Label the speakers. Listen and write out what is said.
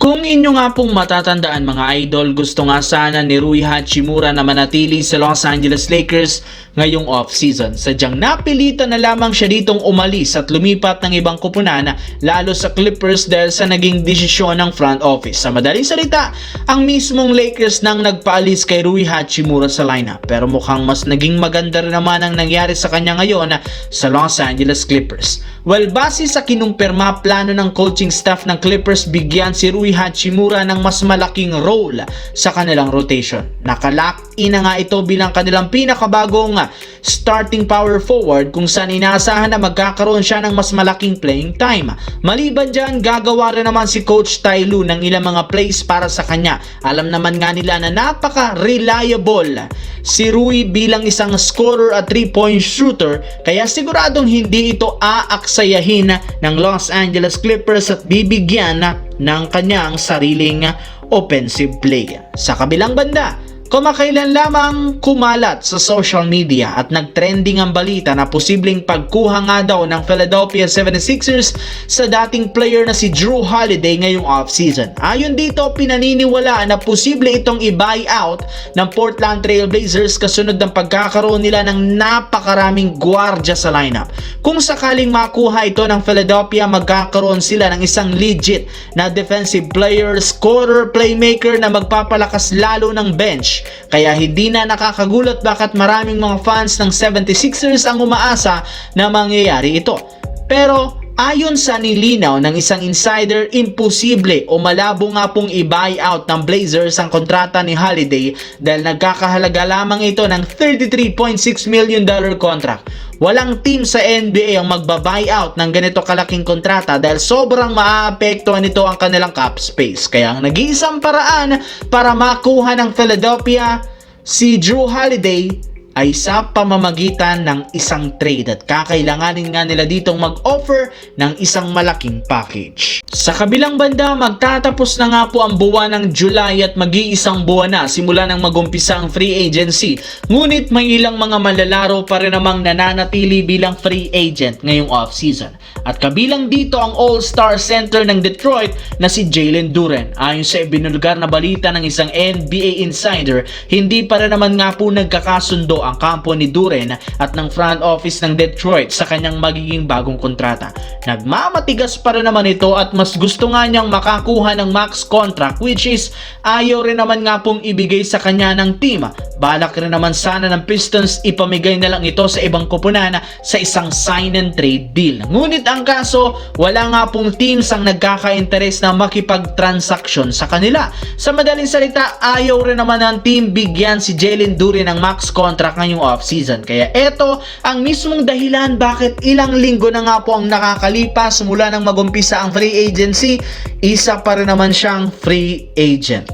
Speaker 1: Kung inyo nga pong matatandaan mga idol, gusto nga sana ni Rui Hachimura na manatili sa Los Angeles Lakers ngayong off-season. Sadyang napilitan na lamang siya ditong umalis at lumipat ng ibang kupunan lalo sa Clippers dahil sa naging desisyon ng front office. Sa madaling salita, ang mismong Lakers nang nagpaalis kay Rui Hachimura sa lineup. Pero mukhang mas naging maganda rin naman ang nangyari sa kanya ngayon sa Los Angeles Clippers. Well, base sa kinumpirma plano ng coaching staff ng Clippers, bigyan si Rui Hachimura ng mas malaking role sa kanilang rotation. Nakalock-in na nga ito bilang kanilang pinakabagong starting power forward kung saan inaasahan na magkakaroon siya ng mas malaking playing time. Maliban dyan, gagawa rin naman si Coach Ty Lue ng ilang mga plays para sa kanya. Alam naman nga nila na napaka-reliable si Rui bilang isang scorer at 3-point shooter, kaya siguradong hindi ito aaksayahin ng Los Angeles Clippers at bibigyan ng kanyang sariling offensive play. Sa kabilang banda, kumakailan lamang kumalat sa social media at nagtrending ang balita na posibleng pagkuha nga daw ng Philadelphia 76ers sa dating player na si Jrue Holiday ngayong offseason. Ayon dito, pinaniniwalaan na posible itong i-buyout ng Portland Trail Blazers kasunod ng pagkakaroon nila ng napakaraming gwardya sa lineup. Kung sakaling makuha ito ng Philadelphia, magkakaroon sila ng isang legit na defensive player, scorer, playmaker na magpapalakas lalo ng bench. Kaya hindi na nakakagulat bakit maraming mga fans ng 76ers ang umaasa na mangyayari ito. Pero ayon sa nilinaw ng isang insider, imposible o malabo nga pong i-buyout ng Blazers ang kontrata ni Holiday dahil nagkakahalaga lamang ito ng $33.6 million contract. Walang team sa NBA ang magba-buyout ng ganito kalaking kontrata dahil sobrang maaapektuhan nito ang kanilang cap space. Kaya ang nag-iisang paraan para makuha ng Philadelphia si Jrue Holiday ay sa pamamagitan ng isang trade at kakailanganin nga nila ditong mag-offer ng isang malaking package. Sa kabilang banda, magtatapos na nga po ang buwan ng July at mag-iisang buwan na simula nang magumpisa ang free agency. Ngunit may ilang mga malalaro pa rin namang nananatili bilang free agent ngayong off-season. At kabilang dito ang all-star center ng Detroit na si Jalen Duren. Ayon sa ibinulgar na balita ng isang NBA insider, hindi pa rin naman nga po nagkakasundo ang kampo ni Duren at ng front office ng Detroit sa kanyang magiging bagong kontrata. Nagmamatigas pa rin naman ito at mas gusto nga niyang makakuha ng max contract, which is ayaw rin naman nga pong ibigay sa kanya ng team. Balak rin naman sana ng Pistons ipamigay na lang ito sa ibang koponan sa isang sign and trade deal. Ngunit ang kaso, wala nga pong teams ang nagkaka-interes na makipag-transaction sa kanila. Sa madaling salita, ayaw rin naman ng team bigyan si Jalen Duren ng max contract ngayong off-season. Kaya eto ang mismong dahilan bakit ilang linggo na nga po ang nakakalipas mula nang magumpisa ang free agency, isa pa rin naman siyang free agent.